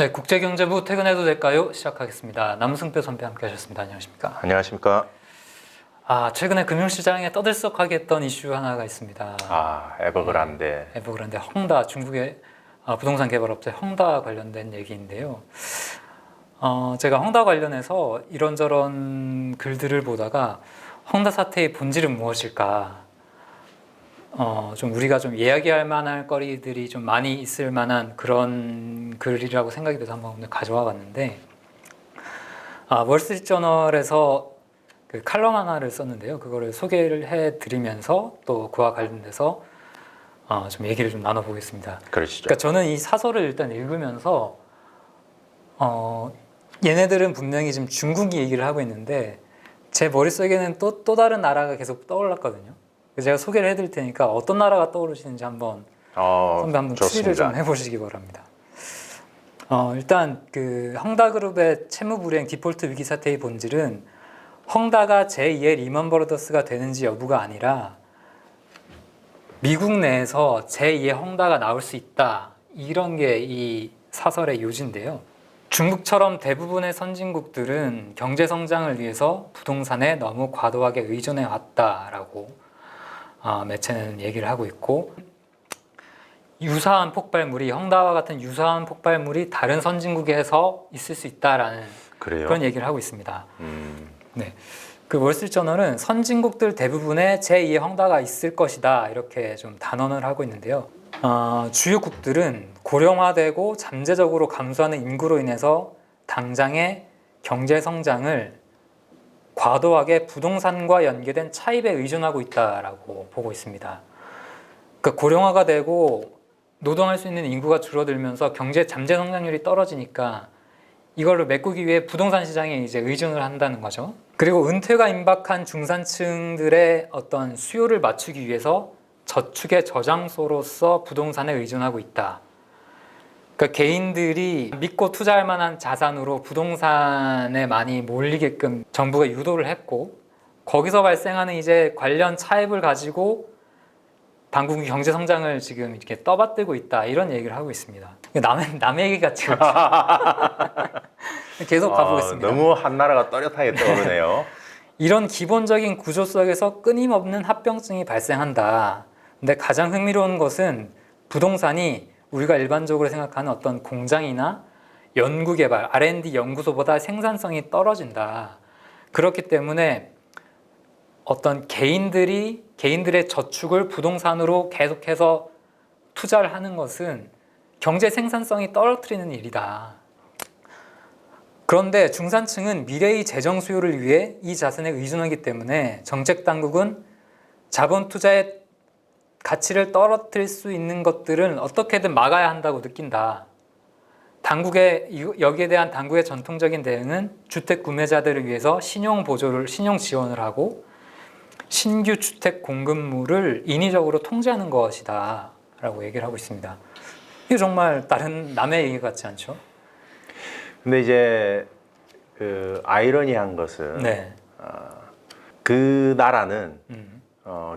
네, 국제경제부 퇴근해도 될까요? 시작하겠습니다. 남승표 선배 함께 하셨습니다. 안녕하십니까? 안녕하십니까? 최근에 금융시장에 떠들썩하게 했던 이슈 하나가 있습니다. 에버그란데. 에버그란데 헝다, 중국의 부동산 개발업체 헝다 관련된 얘기인데요. 제가 헝다 관련해서 이런저런 글들을 보다가 헝다 사태의 본질은 무엇일까? 좀 우리가 좀 이야기할 만한 거리들이 좀 많이 있을 만한 그런 글이라고 생각이 돼서 한번 오늘 가져와 봤는데, 월스트리트저널에서 그 칼럼 하나를 썼는데요. 그거를 소개를 해드리면서 또 그와 관련돼서 좀 얘기를 좀 나눠보겠습니다. 그러시죠. 그러니까 저는 이 사설을 일단 읽으면서 얘네들은 분명히 지금 중국 얘기를 하고 있는데 제 머릿속에는 또 다른 나라가 계속 떠올랐거든요. 제가 소개를 해드릴 테니까 어떤 나라가 떠오르시는지 한번 선배 한번 추리를 좀 해보시기 바랍니다. 일단 그 헝다그룹의 채무불이행 디폴트 위기 사태의 본질은 헝다가 제2의 리먼브러더스가 되는지 여부가 아니라 미국 내에서 제2의 헝다가 나올 수 있다, 이런 게 이 사설의 요지인데요. 중국처럼 대부분의 선진국들은 경제 성장을 위해서 부동산에 너무 과도하게 의존해 왔다라고 매체는 얘기를 하고 있고, 유사한 폭발물이, 헝다와 같은 유사한 폭발물이 다른 선진국에서 있을 수 있다라는 그런 얘기를 하고 있습니다. 네, 그 월스트리트저널은 선진국들 대부분에 제2의 헝다가 있을 것이다, 이렇게 좀 단언을 하고 있는데요. 주요국들은 고령화되고 잠재적으로 감소하는 인구로 인해서 당장의 경제 성장을 과도하게 부동산과 연계된 차입에 의존하고 있다라고 보고 있습니다. 그러니까 고령화가 되고 노동할 수 있는 인구가 줄어들면서 경제 잠재 성장률이 떨어지니까 이걸로 메꾸기 위해 부동산 시장에 이제 의존을 한다는 거죠. 그리고 은퇴가 임박한 중산층들의 어떤 수요를 맞추기 위해서 저축의 저장소로서 부동산에 의존하고 있다. 그러니까 개인들이 믿고 투자할 만한 자산으로 부동산에 많이 몰리게끔 정부가 유도를 했고, 거기서 발생하는 이제 관련 차입을 가지고 당국이 경제 성장을 지금 이렇게 떠받들고 있다, 이런 얘기를 하고 있습니다. 남의 얘기 같지가 않죠. 계속 가보겠습니다. 너무 한 나라가 또렷하게 떠오르네요. 이런 기본적인 구조 속에서 끊임없는 합병증이 발생한다. 근데 가장 흥미로운 것은 부동산이 우리가 일반적으로 생각하는 어떤 공장이나 연구개발, R&D 연구소보다 생산성이 떨어진다. 그렇기 때문에 어떤 개인들의 저축을 부동산으로 계속해서 투자를 하는 것은 경제 생산성이 떨어뜨리는 일이다. 그런데 중산층은 미래의 재정 수요를 위해 이 자산에 의존하기 때문에 정책 당국은 자본 투자의 가치를 떨어뜨릴 수 있는 것들은 어떻게든 막아야 한다고 느낀다. 여기에 대한 당국의 전통적인 대응은 주택 구매자들을 위해서 신용 지원을 하고 신규 주택 공급물을 인위적으로 통제하는 것이다 라고 얘기를 하고 있습니다. 이게 정말 다른 남의 얘기 같지 않죠? 근데 이제 그 아이러니한 것은 네. 그 나라는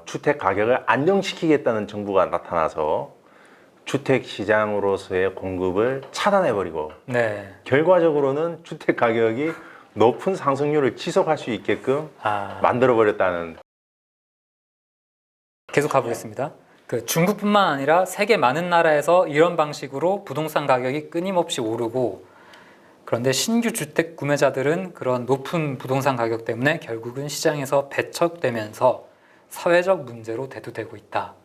주택 가격을 안정시키겠다는 정부가 나타나서 주택 시장으로서의 공급을 차단해버리고, 네. 결과적으로는 주택 가격이 높은 상승률을 지속할 수 있게끔 만들어버렸다는. 계속 가보겠습니다. 그 중국뿐만 아니라 세계 많은 나라에서 이런 방식으로 부동산 가격이 끊임없이 오르고, 그런데 신규 주택 구매자들은 그런 높은 부동산 가격 때문에 결국은 시장에서 배척되면서 사회적 문제로 대두되고 있다.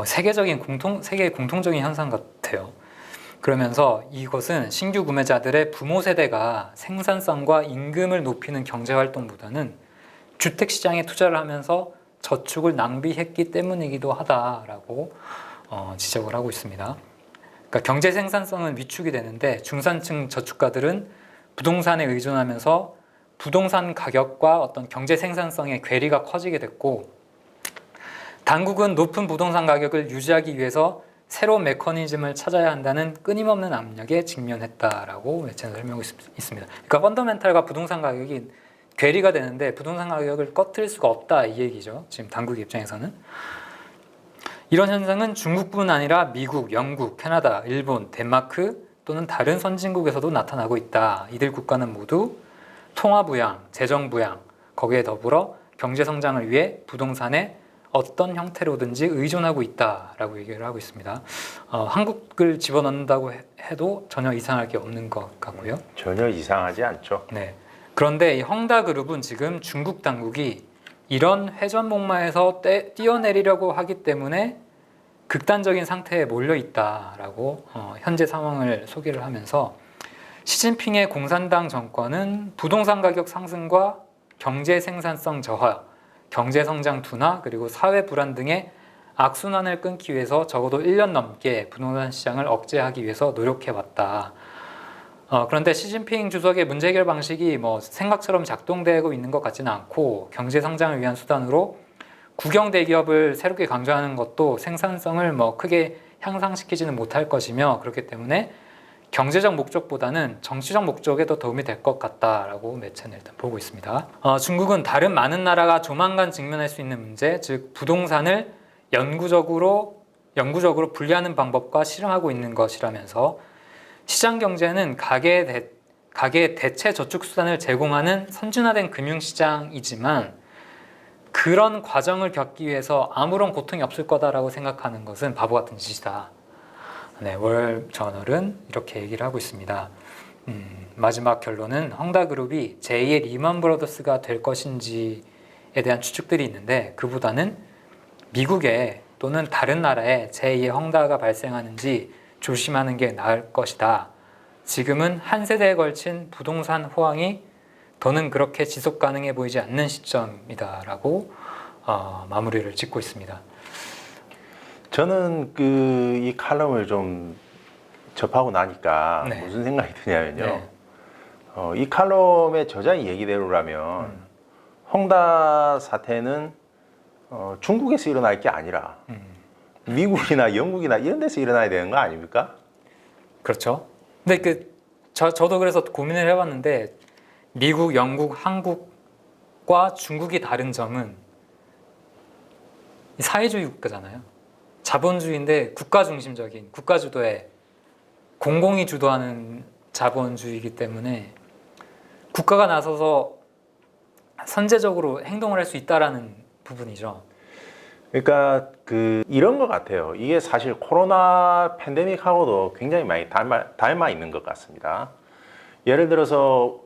세계의 공통적인 현상 같아요. 그러면서 이것은 신규 구매자들의 부모 세대가 생산성과 임금을 높이는 경제활동보다는 주택시장에 투자를 하면서 저축을 낭비했기 때문이기도 하다라고 지적을 하고 있습니다. 그러니까 경제 생산성은 위축이 되는데 중산층 저축가들은 부동산에 의존하면서 부동산 가격과 어떤 경제 생산성의 괴리가 커지게 됐고, 당국은 높은 부동산 가격을 유지하기 위해서 새로운 메커니즘을 찾아야 한다는 끊임없는 압력에 직면했다라고 매체는 설명하고 있습니다. 그러니까 펀더멘탈과 부동산 가격이 괴리가 되는데 부동산 가격을 꺼트릴 수가 없다, 이 얘기죠. 지금 당국 입장에서는. 이런 현상은 중국뿐 아니라 미국, 영국, 캐나다, 일본, 덴마크, 또는 다른 선진국에서도 나타나고 있다. 이들 국가는 모두 통화부양, 재정부양, 거기에 더불어 경제성장을 위해 부동산에 어떤 형태로든지 의존하고 있다라고 얘기를 하고 있습니다. 한국을 집어넣는다고 해도 전혀 이상할 게 없는 것 같고요. 전혀 이상하지 않죠. 네. 그런데 이 헝다그룹은 지금 중국 당국이 이런 회전목마에서 뛰어내리려고 하기 때문에 극단적인 상태에 몰려 있다라고 현재 상황을 소개를 하면서 시진핑의 공산당 정권은 부동산 가격 상승과 경제 생산성 저하, 경제 성장 둔화, 그리고 사회 불안 등의 악순환을 끊기 위해서 적어도 1년 넘게 부동산 시장을 억제하기 위해서 노력해왔다. 그런데 시진핑 주석의 문제 해결 방식이 생각처럼 작동되고 있는 것 같지는 않고 경제 성장을 위한 수단으로 국영 대기업을 새롭게 강조하는 것도 생산성을 크게 향상시키지는 못할 것이며 그렇기 때문에 경제적 목적보다는 정치적 목적에 더 도움이 될 것 같다라고 매체는 일단 보고 있습니다. 중국은 다른 많은 나라가 조만간 직면할 수 있는 문제, 즉 부동산을 영구적으로 분리하는 방법과 실행하고 있는 것이라면서 시장 경제는 가계의 대체 저축 수단을 제공하는 선진화된 금융시장이지만 그런 과정을 겪기 위해서 아무런 고통이 없을 거다라고 생각하는 것은 바보 같은 짓이다. 네, 월저널은 이렇게 얘기를 하고 있습니다. 마지막 결론은 헝다그룹이 제2의 리먼 브러더스가 될 것인지에 대한 추측들이 있는데 그보다는 미국에 또는 다른 나라에 제2의 헝다가 발생하는지 조심하는 게 나을 것이다. 지금은 한 세대에 걸친 부동산 호황이 더는 그렇게 지속 가능해 보이지 않는 시점이다라고 마무리를 짓고 있습니다. 저는 이 칼럼을 좀 접하고 나니까 네. 무슨 생각이 드냐면요. 네. 이 칼럼의 저자의 얘기대로라면 헝다 사태는 중국에서 일어날 게 아니라 미국이나 영국이나 이런 데서 일어나야 되는 거 아닙니까? 그렇죠. 근데 저도 그래서 고민을 해봤는데 미국, 영국, 한국과 중국이 다른 점은 사회주의 국가잖아요. 자본주의인데 국가 중심적인 국가 주도의 공공이 주도하는 자본주의이기 때문에 국가가 나서서 선제적으로 행동을 할 수 있다라는 부분이죠. 그러니까 이런 것 같아요. 이게 사실 코로나 팬데믹하고도 굉장히 많이 닮아 있는 것 같습니다. 예를 들어서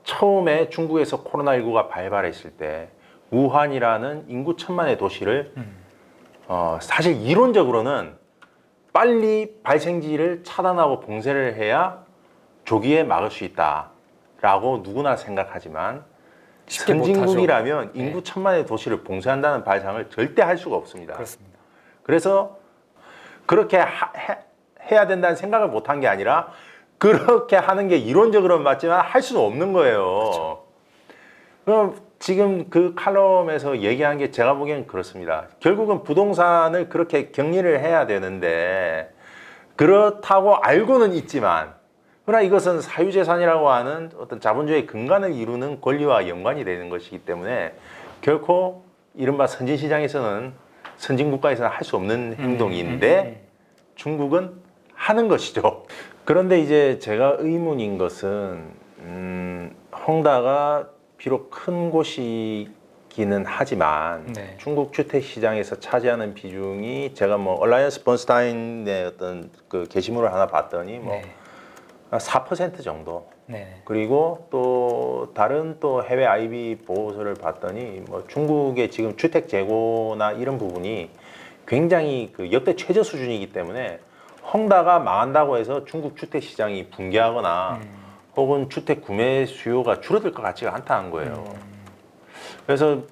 처음에 중국에서 코로나19가 발발했을 때 우한이라는 인구 1,000만의 도시를 사실 이론적으로는 빨리 발생지를 차단하고 봉쇄를 해야 조기에 막을 수 있다라고 누구나 생각하지만 선진국이라면 네. 인구 1,000만의 도시를 봉쇄한다는 발상을 절대 할 수가 없습니다. 그렇습니다. 그래서 그렇게 해야 된다는 생각을 못한 게 아니라 그렇게 하는 게 이론적으로는 맞지만 할 수는 없는 거예요. 그렇죠. 그럼 지금 그 칼럼에서 얘기한 게 제가 보기엔 그렇습니다. 결국은 부동산을 그렇게 격리를 해야 되는데 그렇다고 알고는 있지만 그러나 이것은 사유재산이라고 하는 어떤 자본주의의 근간을 이루는 권리와 연관이 되는 것이기 때문에 결코 이른바 선진시장에서는 선진국가에서는 할 수 없는 행동인데 중국은 하는 것이죠. 그런데 이제 제가 의문인 것은 헝다가 비록 큰 곳이기는 하지만 네. 중국 주택 시장에서 차지하는 비중이 제가 얼라이언스 번스타인의 어떤 게시물을 하나 봤더니 네. 4% 정도. 네. 그리고 또 다른 또 해외 IB 보고서를 봤더니 중국의 지금 주택 재고나 이런 부분이 굉장히 역대 최저 수준이기 때문에 헝다가 망한다고 해서 중국 주택 시장이 붕괴하거나 혹은 주택 구매 수요가 줄어들 것 같지가 않다는 거예요. 그래서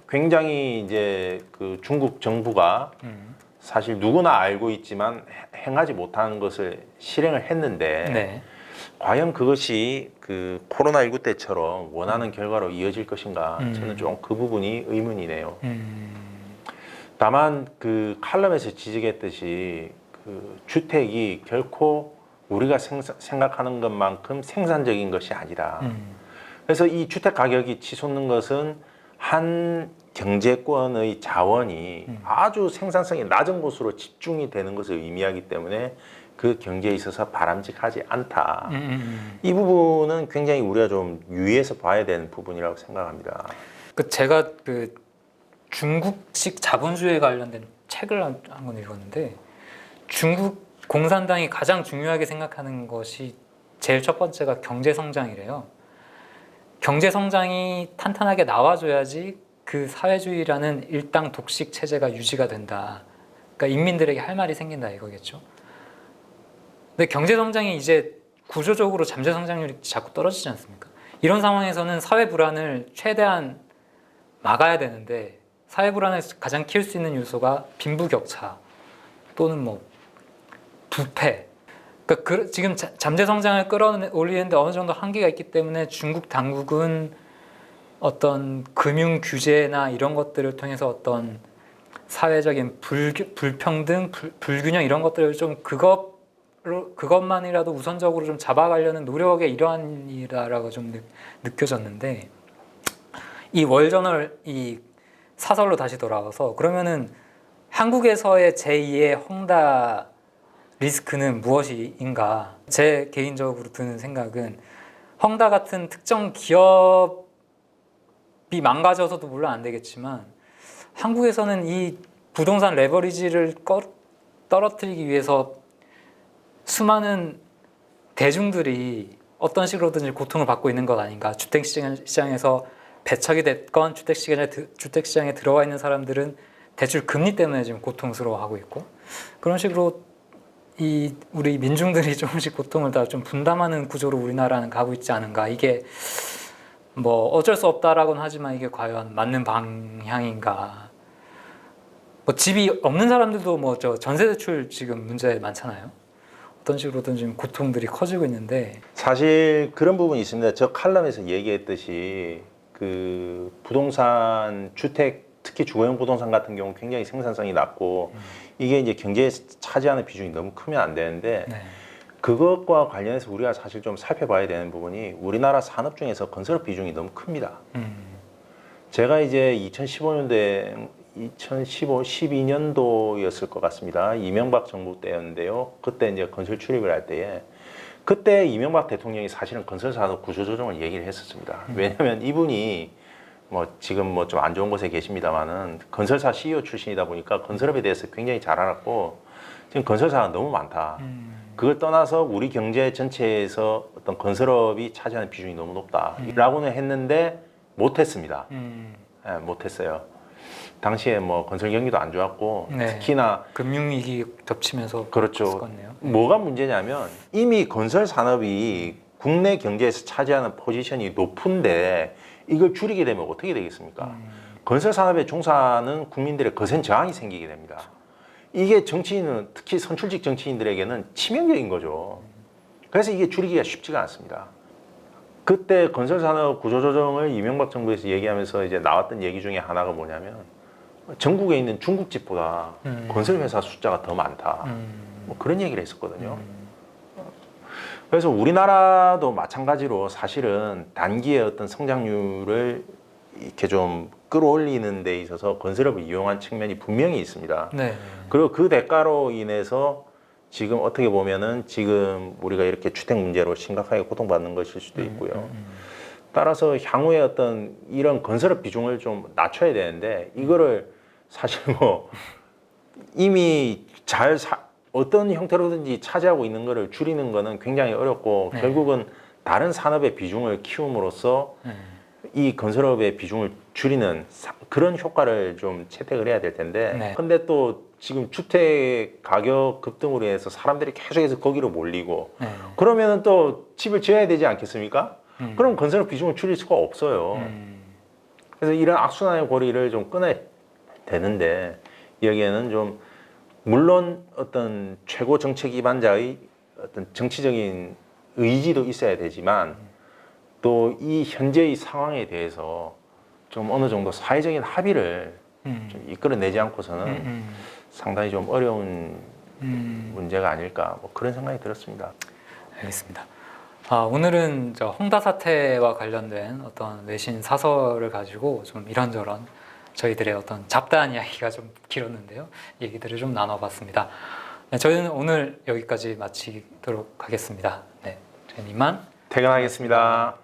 굉장히 이제 중국 정부가 사실 누구나 알고 있지만 행하지 못하는 것을 실행을 했는데 네. 과연 그것이 코로나19 때처럼 원하는 결과로 이어질 것인가 저는 좀 그 부분이 의문이네요. 다만 칼럼에서 지적했듯이 주택이 결코 우리가 생각하는 것만큼 생산적인 것이 아니다. 그래서 이 주택 가격이 치솟는 것은 한 경제권의 자원이 아주 생산성이 낮은 곳으로 집중이 되는 것을 의미하기 때문에 그 경제에 있어서 바람직하지 않다. 이 부분은 굉장히 우리가 좀 유의해서 봐야 되는 부분이라고 생각합니다. 제가 그 중국식 자본주의에 관련된 책을 한 권 읽었는데 중국 공산당이 가장 중요하게 생각하는 것이 제일 첫 번째가 경제 성장이래요. 경제 성장이 탄탄하게 나와줘야지 그 사회주의라는 일당 독식 체제가 유지가 된다. 그러니까 인민들에게 할 말이 생긴다 이거겠죠. 근데 경제 성장이 이제 구조적으로 잠재 성장률이 자꾸 떨어지지 않습니까? 이런 상황에서는 사회 불안을 최대한 막아야 되는데 사회 불안을 가장 키울 수 있는 요소가 빈부격차 또는 뭐 부패. 그러니까 지금 잠재 성장을 끌어올리는데 어느 정도 한계가 있기 때문에 중국 당국은 어떤 금융 규제나 이런 것들을 통해서 어떤 사회적인 불평등, 불균형 이런 것들을 좀 그것만이라도 우선적으로 좀 잡아가려는 노력의 일환이라고 좀 느껴졌는데 이 월저널 이 사설로 다시 돌아와서 그러면은 한국에서의 제2의 헝다 리스크는 무엇인가? 제 개인적으로 드는 생각은 헝다 같은 특정 기업이 망가져서도 물론 안 되겠지만 한국에서는 이 부동산 레버리지를 떨어뜨리기 위해서 수많은 대중들이 어떤 식으로든지 고통을 받고 있는 것 아닌가. 주택시장에서 배척이 됐건 주택시장에 들어와 있는 사람들은 대출 금리 때문에 지금 고통스러워하고 있고 그런 식으로 우리 민중들이 조금씩 고통을 다 좀 분담하는 구조로 우리나라는 가고 있지 않은가. 이게 뭐 어쩔 수 없다라고는 하지만 이게 과연 맞는 방향인가. 뭐 집이 없는 사람들도 뭐 전세대출 지금 문제 많잖아요. 어떤 식으로든 지금 고통들이 커지고 있는데 사실 그런 부분이 있습니다. 저 칼럼에서 얘기했듯이 그 부동산 주택 특히 주거용 부동산 같은 경우 굉장히 생산성이 낮고 이게 이제 경제에 차지하는 비중이 너무 크면 안 되는데 네. 그것과 관련해서 우리가 사실 좀 살펴봐야 되는 부분이 우리나라 산업 중에서 건설업 비중이 너무 큽니다. 제가 이제 2015년도에 12년도였을 것 같습니다. 이명박 정부 때였는데요. 그때 이제 건설 출입을 할 때에 그때 이명박 대통령이 사실은 건설산업 구조조정을 얘기를 했었습니다. 왜냐하면 이분이 뭐 지금 뭐 좀 안 좋은 곳에 계십니다만은 건설사 CEO 출신이다 보니까 건설업에 대해서 굉장히 잘 알았고 지금 건설사가 너무 많다. 그걸 떠나서 우리 경제 전체에서 어떤 건설업이 차지하는 비중이 너무 높다라고는 했는데 못했습니다. 네, 못했어요. 당시에 뭐 건설 경기도 안 좋았고 네. 특히나 금융위기 겹치면서 그렇죠. 네. 뭐가 문제냐면 이미 건설 산업이 국내 경제에서 차지하는 포지션이 높은데 이걸 줄이게 되면 어떻게 되겠습니까? 건설 산업에 종사하는 국민들의 거센 저항이 생기게 됩니다. 이게 정치인은 특히 선출직 정치인들에게는 치명적인 거죠. 그래서 이게 줄이기가 쉽지가 않습니다. 그때 건설 산업 구조조정을 이명박 정부에서 얘기하면서 이제 나왔던 얘기 중에 하나가 뭐냐면 전국에 있는 중국집보다 건설 회사 숫자가 더 많다. 뭐 그런 얘기를 했었거든요. 그래서 우리나라도 마찬가지로 사실은 단기의 어떤 성장률을 이렇게 좀 끌어올리는 데 있어서 건설업을 이용한 측면이 분명히 있습니다. 네. 그리고 그 대가로 인해서 지금 어떻게 보면은 지금 우리가 이렇게 주택 문제로 심각하게 고통받는 것일 수도 있고요. 따라서 향후에 어떤 이런 건설업 비중을 좀 낮춰야 되는데 이거를 사실 뭐 이미 어떤 형태로든지 차지하고 있는 거를 줄이는 거는 굉장히 어렵고 네. 결국은 다른 산업의 비중을 키움으로써 이 건설업의 비중을 줄이는 그런 효과를 좀 채택을 해야 될 텐데 네. 근데 또 지금 주택 가격 급등으로 인해서 사람들이 계속해서 거기로 몰리고 네. 그러면은 또 집을 지어야 되지 않겠습니까? 그럼 건설업 비중을 줄일 수가 없어요. 그래서 이런 악순환의 고리를 좀 끊어야 되는데 여기에는 좀 물론 어떤 최고 정책 기반자의 어떤 정치적인 의지도 있어야 되지만 또 이 현재의 상황에 대해서 좀 어느 정도 사회적인 합의를 좀 이끌어내지 않고서는 상당히 좀 어려운 문제가 아닐까 뭐 그런 생각이 들었습니다. 알겠습니다. 오늘은 헝다 사태와 관련된 어떤 외신 사설을 가지고 좀 이런저런 저희들의 어떤 잡다한 이야기가 좀 길었는데요. 얘기들을 좀 나눠봤습니다. 네, 저희는 오늘 여기까지 마치도록 하겠습니다. 네, 저희는 이만 퇴근하겠습니다.